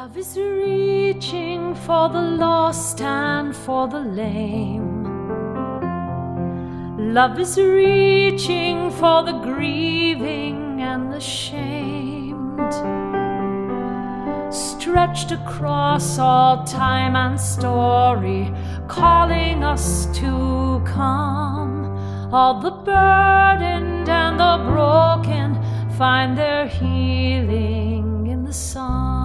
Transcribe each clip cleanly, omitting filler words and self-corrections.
Love is reaching for the lost and for the lame. Love is reaching for the grieving and the shamed. Stretched across all time and story, calling us to come. All the burdened and the broken find their healing in the sun.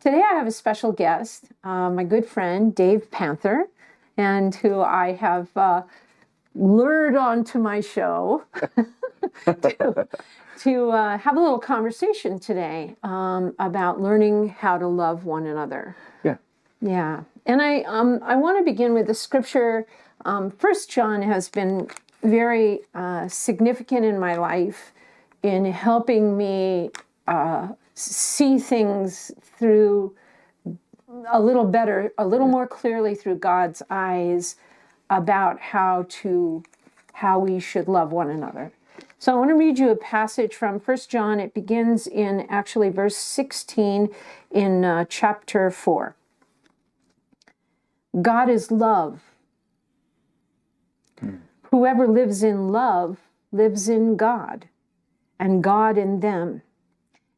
Today I have a special guest, my good friend Dave Panther, and who I have lured onto my show to have a little conversation today about learning how to love one another. Yeah. And I want to begin with the scripture. 1 John has been very significant in my life in helping me see things through a little better, a little more clearly through God's eyes about how we should love one another. So I want to read you a passage from 1 John. It begins in actually verse 16 in chapter 4. God is love. Whoever lives in love lives in God, and God in them.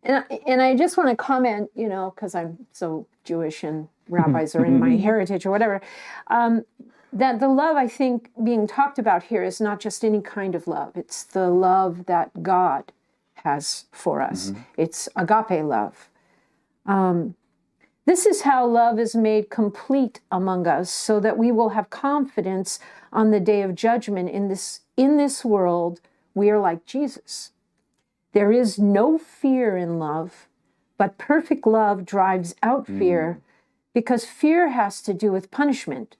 And I just want to comment, because I'm so Jewish and rabbis are in my heritage or whatever, that the love I think being talked about here is not just any kind of love. It's the love that God has for us. Mm-hmm. It's agape love. This is how love is made complete among us, so that we will have confidence on the day of judgment. In this world, we are like Jesus. There is no fear in love, but perfect love drives out fear, because fear has to do with punishment.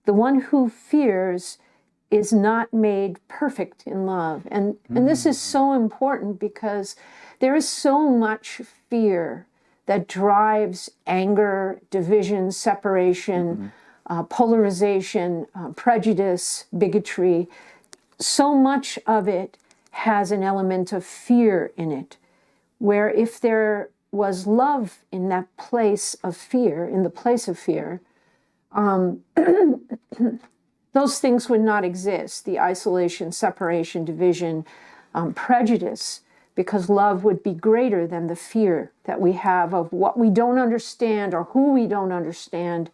The one who fears is not made perfect in love. And this is so important, because there is so much fear that drives anger, division, separation, polarization, prejudice, bigotry. So much of it has an element of fear in it, where if there was love in that place of fear, in the place of fear, those things would not exist. The isolation, separation, division, prejudice, because love would be greater than the fear that we have of what we don't understand or who we don't understand.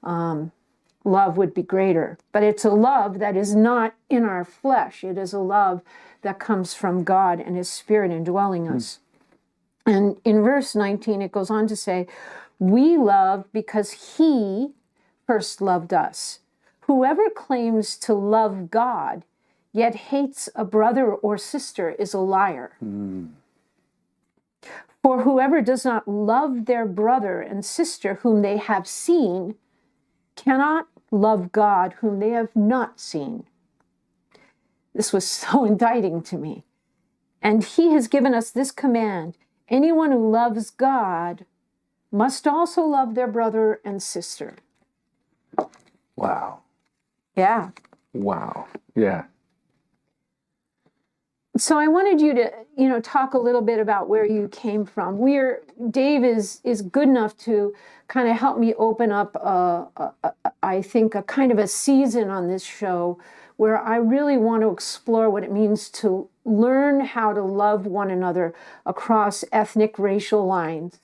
Love would be greater. But it's a love that is not in our flesh. It is a love that comes from God and His Spirit indwelling us. And in verse 19, it goes on to say, we love because He first loved us. Whoever claims to love God, yet hates a brother or sister, is a liar. For whoever does not love their brother and sister whom they have seen cannot love God whom they have not seen. This was so indicting to me. And He has given us this command: anyone who loves God must also love their brother and sister. Wow. Yeah. Wow. Yeah. So I wanted you to, talk a little bit about where you came from. Dave is good enough to kind of help me open up, I think, a kind of a season on this show where I really want to explore what it means to learn how to love one another across ethnic, racial lines.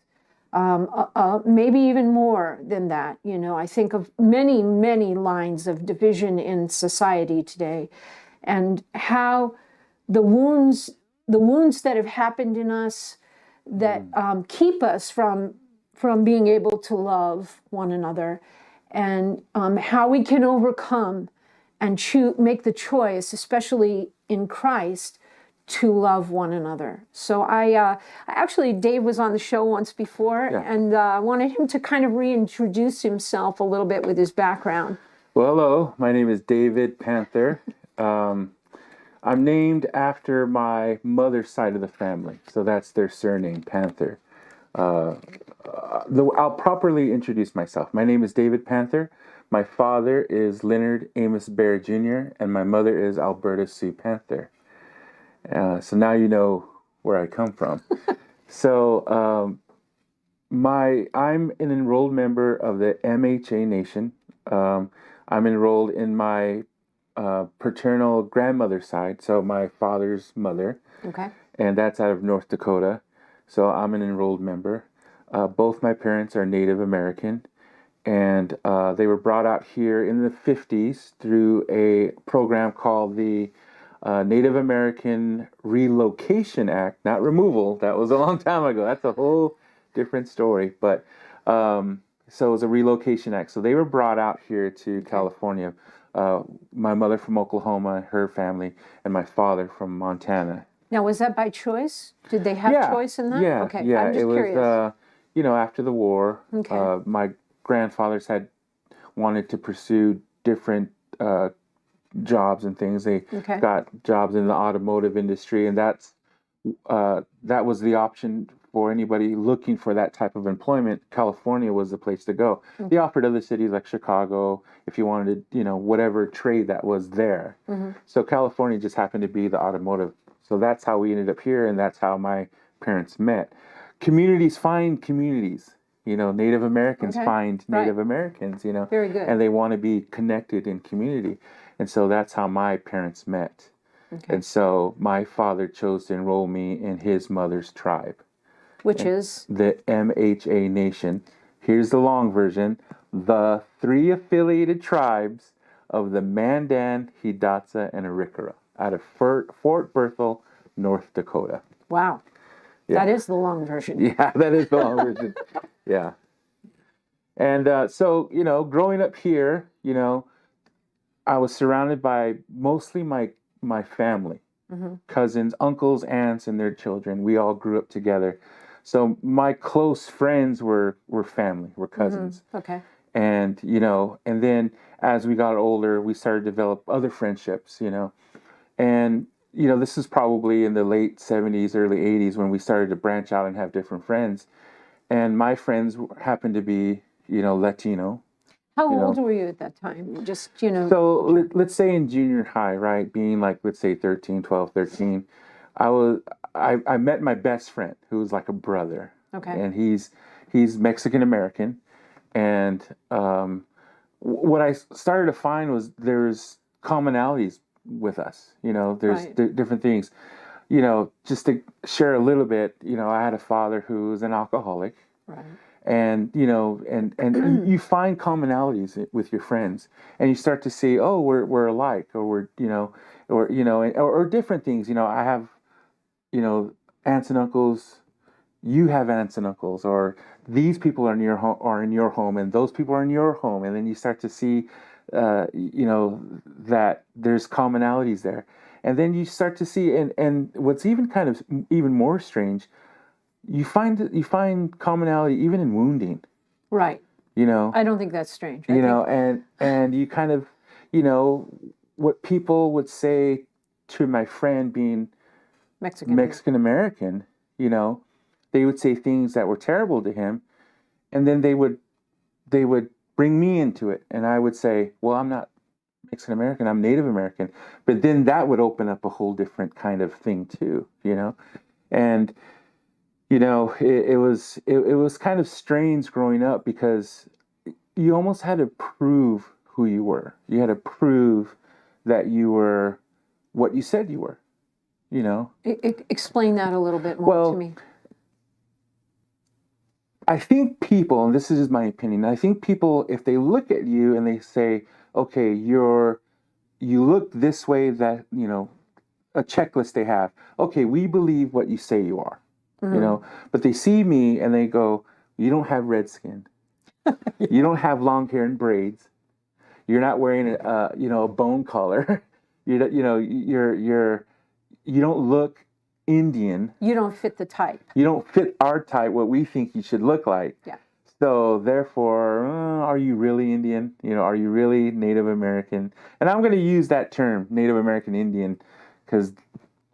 Maybe even more than that. I think of many, many lines of division in society today, and how the wounds that have happened in us that keep us from being able to love one another, and how we can overcome and make the choice, especially in Christ, to love one another. So I actually, Dave was on the show once before, and I wanted him to kind of reintroduce himself a little bit with his background. Well, hello, my name is David Panther. I'm named after my mother's side of the family, so that's their surname, Panther. I'll properly introduce myself. My name is David Panther. My father is Leonard Amos Bear Jr., and my mother is Alberta Sue Panther. So now you know where I come from. So I'm an enrolled member of the MHA Nation. I'm enrolled in my paternal grandmother's side, so my father's mother, Okay. and that's out of North Dakota. So I'm an enrolled member. Both my parents are Native American, and they were brought out here in the 50s through a program called the Native American Relocation Act, not removal. That was a long time ago. That's a whole different story. But so it was a relocation act. So they were brought out here to California. My mother from Oklahoma, her family, and my father from Montana. Now, was that by choice? Did they have choice in that? Yeah, Okay. yeah. I'm just it was, curious. after the war, Okay. my grandfathers had wanted to pursue different jobs and things. They Okay. got jobs in the automotive industry, and that was the option for anybody looking for that type of employment. California was the place to go. They offered other cities like Chicago if you wanted, whatever trade that was there. So California just happened to be the automotive. So that's how we ended up here, and that's how my parents met. Communities find communities. Native Americans Okay. find Right. Native Americans, Very good. and they want to be connected in community. And so that's how my parents met. Okay. And so my father chose to enroll me in his mother's tribe, Which is? the MHA Nation. Here's the long version: the 3 affiliated tribes of the Mandan, Hidatsa, and Arikara out of Fort Berthold, North Dakota. Wow. Yeah. That is the long version. Yeah, that is the long version. Yeah. And so, growing up here, I was surrounded by mostly my family, cousins, uncles, aunts, and their children. We all grew up together. So my close friends were family, were cousins. Okay. And, and then as we got older, we started to develop other friendships, And, this is probably in the late 70s, early 80s when we started to branch out and have different friends. And my friends happened to be, Latino. How old were you at that time? Just, So let's say in junior high, right? Being like, let's say 13, 12, 13, I met my best friend who was like a brother. Okay. And he's Mexican American. And what I started to find was there's commonalities with us. There's Right. different things. Just to share a little bit, I had a father who was an alcoholic. Right. And and you find commonalities with your friends, and you start to see, oh, we're alike, or or different things. I have aunts and uncles. You have aunts and uncles, or these people are in your home, and those people are in your home, and then you start to see that there's commonalities there, and then you start to see, and what's even more strange. You find commonality even in wounding. Right. I don't think that's strange. I think... and you kind of, what people would say to my friend being Mexican American, they would say things that were terrible to him, and then they would bring me into it, and I would say, well, I'm not Mexican American, I'm Native American, but then that would open up a whole different kind of thing too, and it was kind of strange growing up because you almost had to prove who you were. You had to prove that you were what you said you were, Explain that a little bit more to me. I think people, and this is just my opinion, I think people, if they look at you and they say, okay, you look this way, that, a checklist they have. Okay, we believe what you say you are. But they see me and they go, you don't have red skin. You don't have long hair and braids. You're not wearing a bone collar. You don't look Indian. You don't fit the type. You don't fit our type, what we think you should look like. Yeah. So therefore, are you really Indian? Are you really Native American? And I'm going to use that term, Native American Indian, because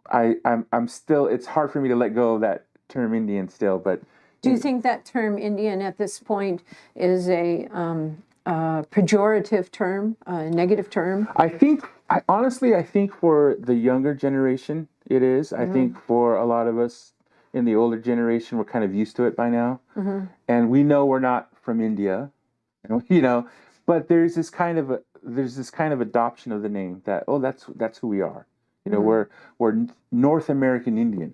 I'm still, it's hard for me to let go of that term Indian still, but... Do you think that term Indian at this point is a pejorative term, a negative term? Honestly, I think for the younger generation, It is. I think for a lot of us in the older generation, we're kind of used to it by now. And we know we're not from India, you know, but there's this kind of adoption of the name that, oh, that's who we are. You know, we're North American Indian,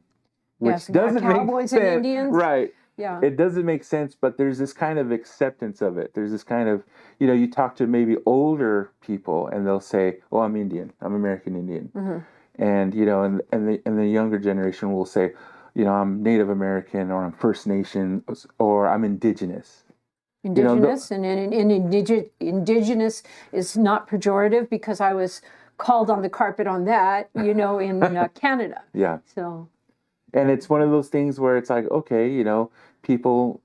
which Yes, doesn't make cowboys sense. and Indians. Right. Yeah. It doesn't make sense, but there's this kind of acceptance of it. There's this kind of, you know, you talk to maybe older people and they'll say, oh, I'm Indian. I'm American Indian. And, you know, and the younger generation will say, you know, I'm Native American, or I'm First Nation, or I'm Indigenous. Indigenous, and indigenous is not pejorative, because I was called on the carpet on that, you know, in Canada. Yeah. So. And it's one of those things where it's like, okay, you know, people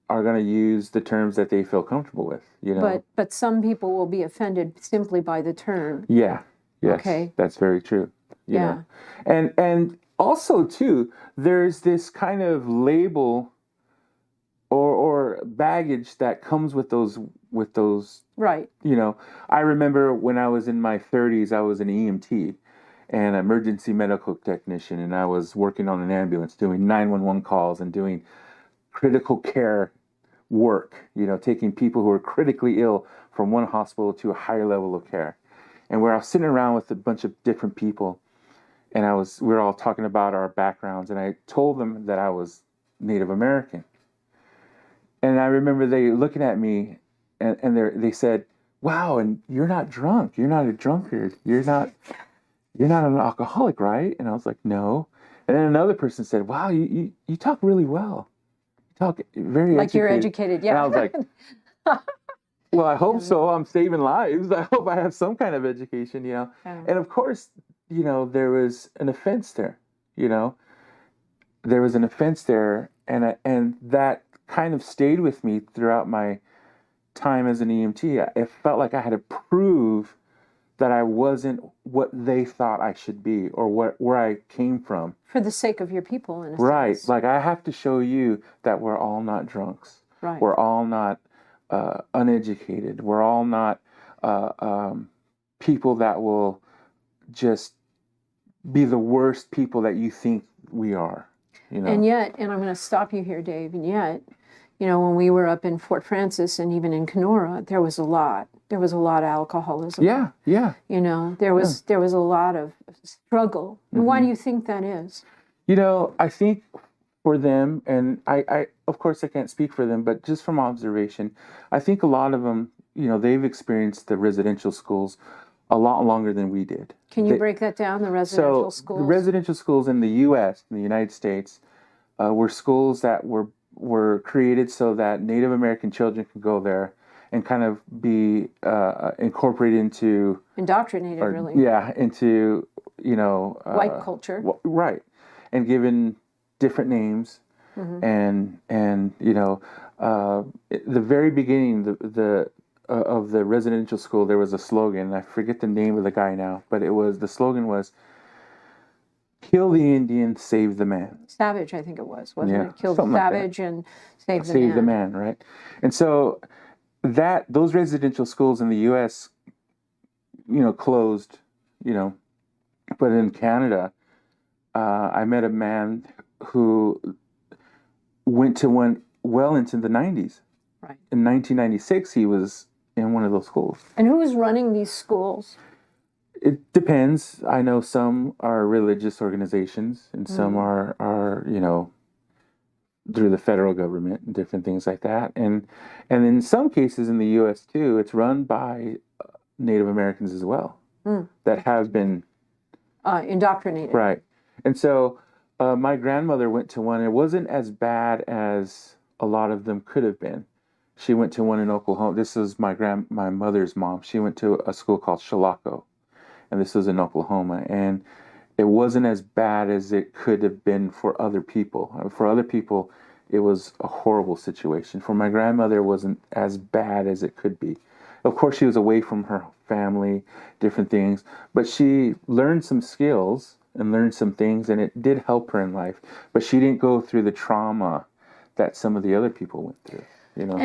are going to use the terms that they feel comfortable with, you know. But some people will be offended simply by the term. Yeah. Yes. Okay. That's very true. You know? And also too, there's this kind of label or baggage that comes with those. Right. You know, I remember when I was in my 30s, I was an EMT, an emergency medical technician, and I was working on an ambulance doing 911 calls and doing critical care work, you know, taking people who are critically ill from one hospital to a higher level of care. And where I was sitting around with a bunch of different people, and we were all talking about our backgrounds, and I told them that I was Native American. And I remember they looking at me, and they said, wow, and you're not drunk. You're not a drunkard. You're not an alcoholic, right? And I was like, no. And then another person said, wow, you talk really well. You talk very like educated. You're educated, yeah. And I was like, well, I hope so. I'm saving lives. I hope I have some kind of education, you know. Yeah. And of course, you know, there was an offense there, you know. There was an offense there, and that kind of stayed with me throughout my time as an EMT. It felt like I had to prove that I wasn't what they thought I should be, or where I came from. For the sake of your people, in a right. sense. Like, I have to show you that we're all not drunks. Right. We're all not uneducated. We're all not people that will just be the worst people that you think we are. You know? And yet, and I'm going to stop you here, Dave, and yet, you know, when we were up in Fort Francis and even in Kenora, there was a lot of alcoholism. Yeah, yeah. You know, there was a lot of struggle. And why do you think that is? You know, I think for them, and I of course I can't speak for them, but just from observation, I think a lot of them, you know, they've experienced the residential schools a lot longer than we did. Can you break that down, the residential schools? The residential schools in the U.S., in the United States, were schools that were created so that Native American children could go there and kind of be incorporated into... Indoctrinated, really. Yeah, into, you know... white culture. Right. And given different names. And you know, the very beginning, of the residential school, there was a slogan. I forget the name of the guy now, but the slogan was, "Kill the Indian, save the man." Savage, I think it was, wasn't Yeah, it? Kill the savage and save the man. Save the man, right? And so those residential schools in the U.S., you know, closed, you know, but in Canada, I met a man who went to one well into the 90s. Right. In 1996, he was in one of those schools. And who was running these schools? It depends. I know some are religious organizations, and some are you know, through the federal government and different things like that. And in some cases in the U.S. too, it's run by Native Americans as well that have been indoctrinated. Right. And so my grandmother went to one. It wasn't as bad as a lot of them could have been. She went to one in Oklahoma. This is my mother's mom. She went to a school called Chilocco, and this was in Oklahoma. And it wasn't as bad as it could have been for other people. For other people, it was a horrible situation. For my grandmother, it wasn't as bad as it could be. Of course, she was away from her family, different things, but she learned some skills and learned some things, and it did help her in life. But she didn't go through the trauma that some of the other people went through. You know?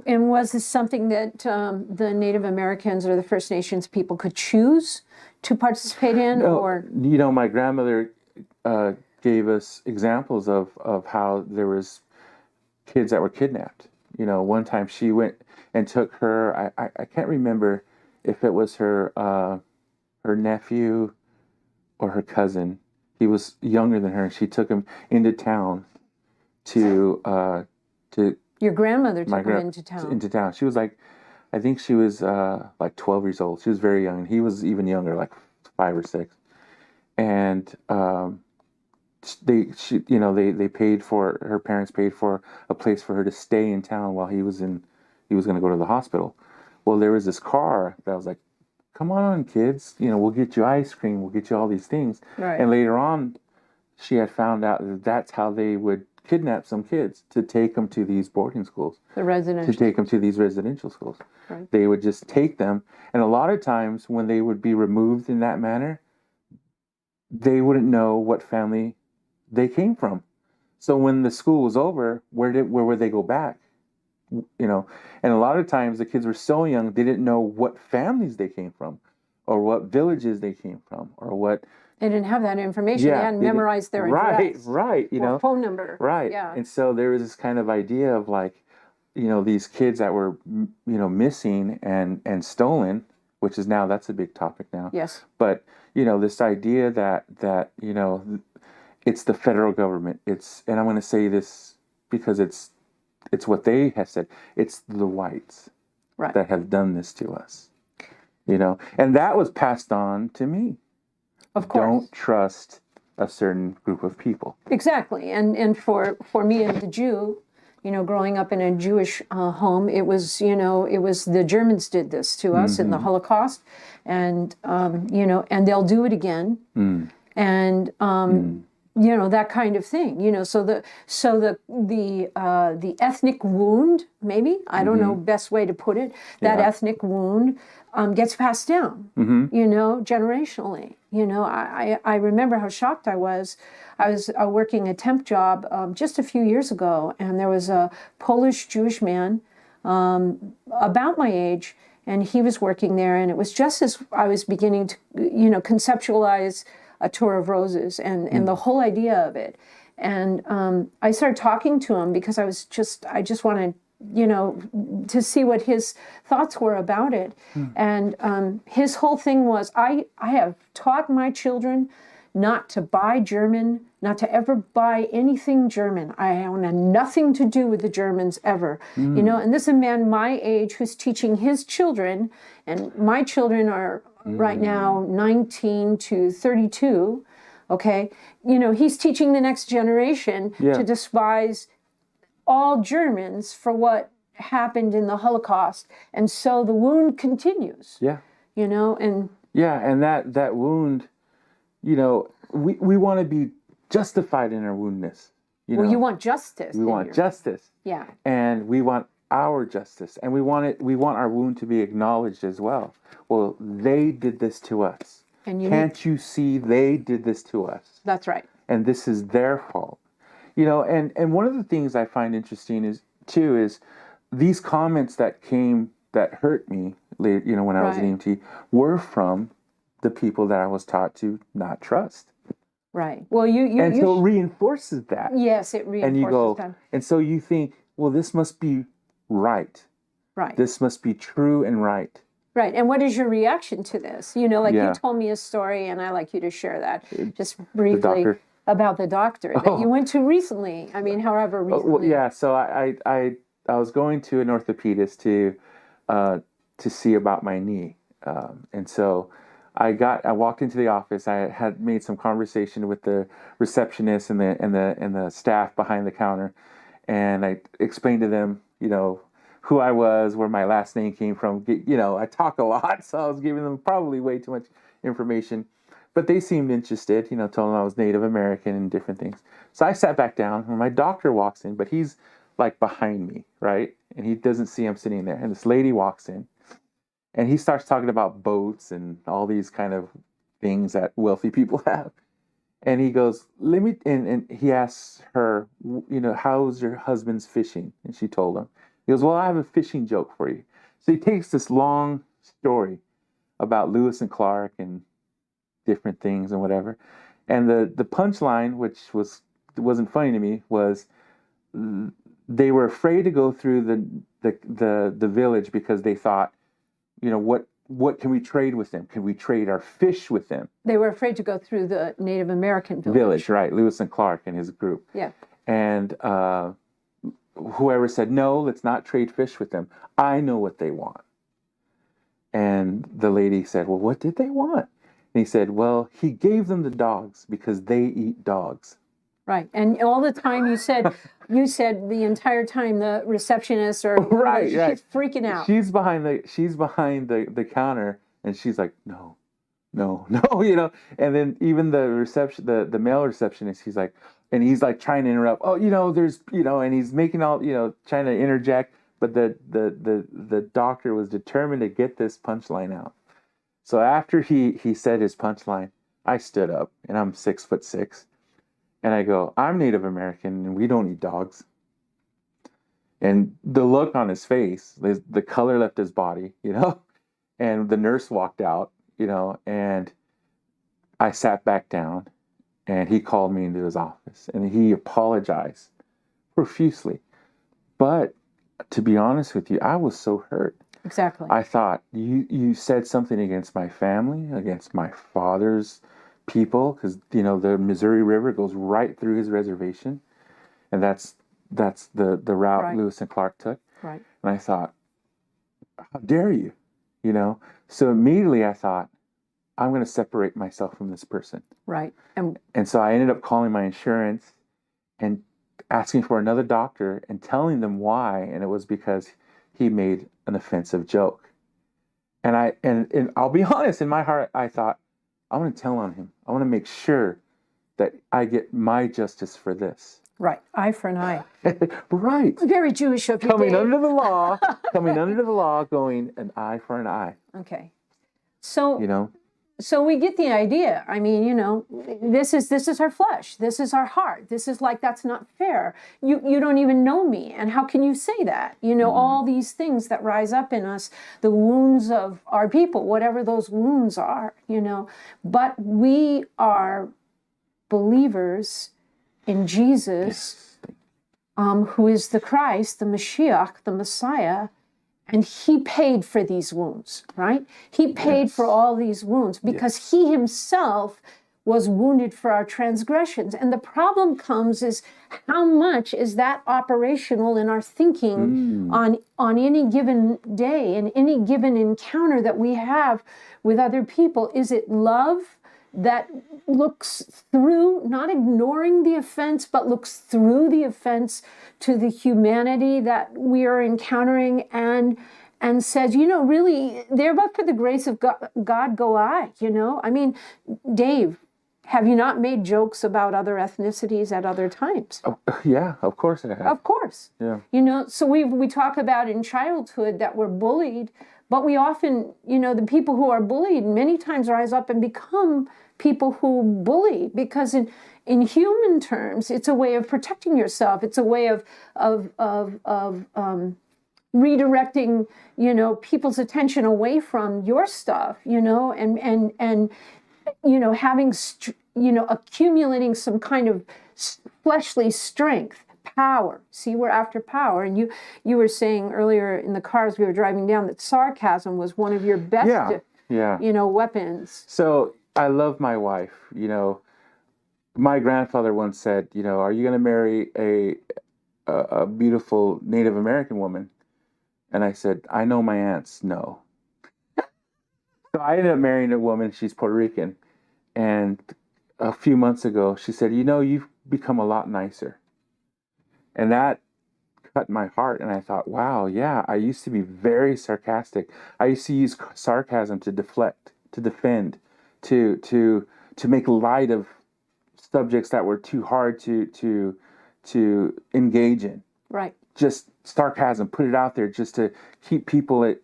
And was this something that the Native Americans or the First Nations people could choose to participate in? No, or you know, my grandmother gave us examples of how there was kids that were kidnapped. You know, one time she went and took her. I can't remember if it was her her nephew or her cousin. He was younger than her. She took him into town to Your grandmother took him into town. Into town. She was like, I think she was like 12 years old. She was very young. He was even younger, like 5 or 6. And they paid for, her parents paid for a place for her to stay in town while he was going to go to the hospital. Well, there was this car that was like, come on, kids, we'll get you ice cream, we'll get you all these things. Right. And later on, she had found out that that's how they would kidnap some kids to take them to these boarding schools. To take them to these residential schools. Right. They would just take them. And a lot of times when they would be removed in that manner, they wouldn't know what family they came from. So when the school was over, where would they go back? And a lot of times the kids were so young, they didn't know what families they came from or what villages they came from or what. They didn't have that information. They hadn't memorized their address. Right. Or phone number. Right. Yeah. And so there was this kind of idea of like, these kids that were, missing and stolen, which is now, that's a big topic now. Yes. But, this idea that it's the federal government. And I'm going to say this because it's what they have said. It's the whites that have done this to us, and that was passed on to me. Of course. Don't trust a certain group of people. Exactly. And for me as a Jew, growing up in a Jewish home, it was the Germans did this to us in the Holocaust, and and they'll do it again, and that kind of thing. So the ethnic wound, maybe, I don't know best way to put it, that ethnic wound gets passed down, generationally. I remember how shocked I was. I was working a temp job just a few years ago, and there was a Polish Jewish man about my age, and he was working there, and it was just as I was beginning to, conceptualize a tour of roses and the whole idea of it. And I started talking to him because I just wanted, to see what his thoughts were about it. And his whole thing was, I have taught my children not to buy German, not to ever buy anything German. I want nothing to do with the Germans ever. And this is a man my age who's teaching his children, and my children are right now 19 to 32, okay? He's teaching the next generation to despise all Germans for what happened in the Holocaust. And so the wound continues. Yeah. And... Yeah, and that wound, we want to be justified in our woundness. Well, you want justice. We want justice. Yeah. And we want our justice. And we want our wound to be acknowledged as well. Well, they did this to us. And can't you see they did this to us? That's right. And this is their fault. And one of the things I find interesting is these comments that hurt me, when I was an EMT, were from the people that I was taught to not trust. Right. Well, so it reinforces that. Yes, it reinforces that. And so you think, well, this must be right. Right. This must be true and right. Right. And what is your reaction to this? You told me a story, and I'd like you to share that just briefly about the doctor that you went to recently. I mean, however recently. Well, yeah. So I was going to an orthopedist to see about my knee, and so I walked into the office. I had made some conversation with the receptionist and the staff behind the counter, and I explained to them, who I was, where my last name came from. I talk a lot, so I was giving them probably way too much information. But they seemed interested, told them I was Native American and different things. So I sat back down, and my doctor walks in, but he's like behind me, right? And he doesn't see I'm sitting there. And this lady walks in, and he starts talking about boats and all these kind of things that wealthy people have. And he goes, and he asks her, how's your husband's fishing? And she told him. He goes, well, I have a fishing joke for you. So he takes this long story about Lewis and Clark and different things and whatever. And the punchline, which wasn't funny to me, was they were afraid to go through the village because they thought, what can we trade with them? Can we trade our fish with them? They were afraid to go through the Native American village, right? Lewis and Clark and his group. Yeah. And whoever said, no, let's not trade fish with them. I know what they want. And the lady said, well, what did they want? And he said, well, he gave them the dogs because they eat dogs. Right. And all the time you said the entire time the receptionist or right, she's freaking out. She's behind the counter and she's like, no, and then even the male receptionist, he's like trying to interrupt. Oh, there's, and he's making all, trying to interject, but the doctor was determined to get this punchline out. So after he said his punchline, I stood up, and I'm 6'6", and I go, I'm Native American, and we don't eat dogs. And the look on his face, the color left his body, and the nurse walked out, and I sat back down, and he called me into his office, and he apologized profusely. But to be honest with you, I was so hurt. Exactly. I thought, you said something against my family, against my father's people, because, the Missouri River goes right through his reservation, and that's the route right. Lewis and Clark took. Right. And I thought, how dare you? So immediately I thought, I'm going to separate myself from this person. Right. And so I ended up calling my insurance and asking for another doctor and telling them why, and it was because he made an offensive joke. And I'll be honest, in my heart, I thought, I want to tell on him. I want to make sure that I get my justice for this. Right. Eye for an eye. Right. Very Jewish of you, Coming Dave. under the law, going an eye for an eye. Okay. So, so we get the idea. I mean, this is our flesh. This is our heart. This is like, that's not fair. You don't even know me. And how can you say that? All these things that rise up in us, the wounds of our people, whatever those wounds are, But we are believers in Jesus, who is the Christ, the Mashiach, the Messiah. And he paid for these wounds, right? He paid for all these wounds because he himself was wounded for our transgressions. And the problem comes is, how much is that operational in our thinking on any given day, in any given encounter that we have with other people? Is it love that looks through, not ignoring the offense, but looks through the offense to the humanity that we are encountering and says, really, there but for the grace of God go I, I mean, Dave, have you not made jokes about other ethnicities at other times? Oh, yeah, of course I have. Of course. Yeah. So we talk about in childhood that we're bullied, but we often, the people who are bullied many times rise up and become people who bully, because in human terms, it's a way of protecting yourself. It's a way of redirecting, people's attention away from your stuff, and having, accumulating some kind of fleshly strength, power. See, we're after power. And you were saying earlier in the car as we were driving down that sarcasm was one of your best, weapons. So I love my wife. My grandfather once said, are you going to marry a beautiful Native American woman? And I said, I know my aunts, no. So I ended up marrying a woman. She's Puerto Rican. And a few months ago, she said, you've become a lot nicer. And that cut my heart. And I thought, wow, yeah, I used to be very sarcastic. I used to use sarcasm to deflect, to defend, to make light of subjects that were too hard to engage in. Right. Just sarcasm, put it out there just to keep people at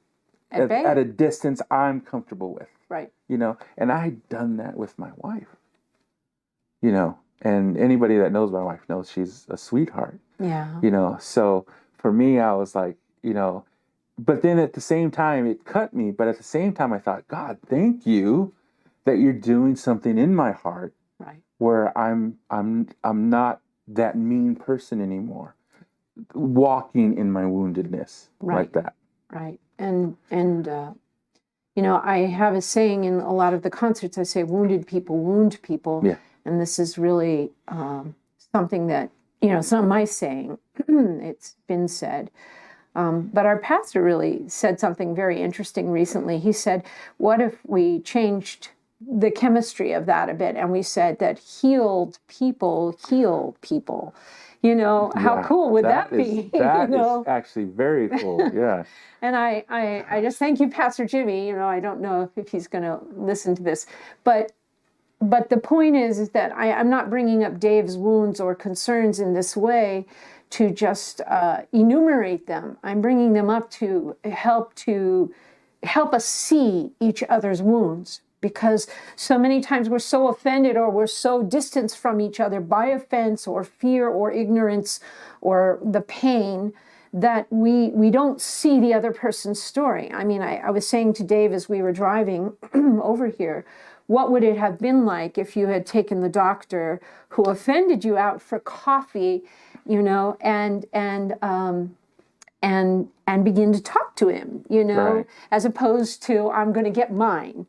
a distance I'm comfortable with. Right. And I had done that with my wife. And anybody that knows my wife knows she's a sweetheart. Yeah. So for me, I was like, but then at the same time, it cut me. But at the same time, I thought, God, thank you that you're doing something in my heart. Right. where I'm not that mean person anymore, walking in my woundedness like that. Right. And you know, I have a saying in a lot of the concerts, I say, wounded people wound people. Yeah. And this is really something that, you know, it's not my saying, it's been said. But our pastor really said something very interesting recently. He said, what if we changed the chemistry of that a bit, and we said that healed people heal people? You know, how cool would that be? That is actually very cool. Yeah. And I just thank you, Pastor Jimmy. You know, I don't know if he's going to listen to this, but the point is that I'm not bringing up Dave's wounds or concerns in this way to just enumerate them. I'm bringing them up to help us see each other's wounds, because so many times we're so offended or we're so distanced from each other by offense or fear or ignorance or the pain that we don't see the other person's story. I mean, I was saying to Dave as we were driving over here, what would it have been like if you had taken the doctor who offended you out for coffee, you know, and begin to talk to him, you know, as opposed to I'm going to get mine,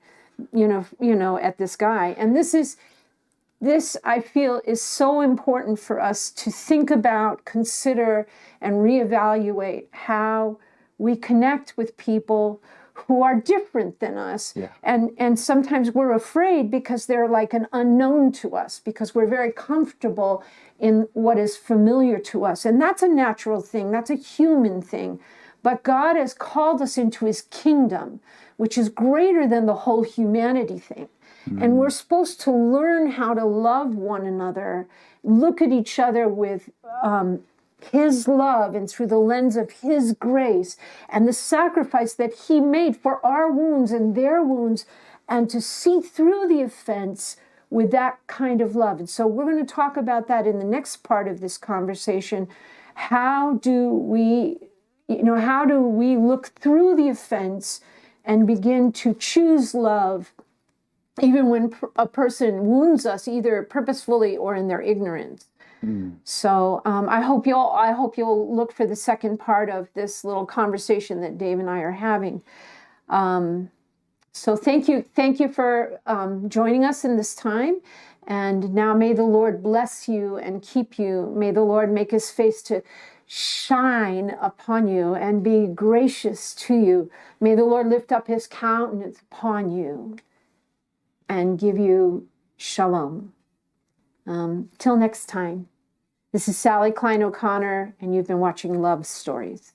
you know, at this guy. And this I feel is so important for us to think about, consider, and reevaluate how we connect with people who are different than us. Yeah. And sometimes we're afraid because they're like an unknown to us, because we're very comfortable in what is familiar to us. And that's a natural thing. That's a human thing. But God has called us into his kingdom, which is greater than the whole humanity thing. And we're supposed to learn how to love one another, look at each other with his love and through the lens of his grace and the sacrifice that he made for our wounds and their wounds, and to see through the offense with that kind of love. And so we're going to talk about that in the next part of this conversation. How do we look through the offense and begin to choose love even when a person wounds us, either purposefully or in their ignorance? So I hope you'll look for the second part of this little conversation that Dave and I are having. So thank you for joining us in this time. And now may the Lord bless you and keep you. May the Lord make his face to shine upon you and be gracious to you. May the Lord lift up his countenance upon you and give you shalom. Till next time, this is Sally Klein O'Connor, and you've been watching Love Stories.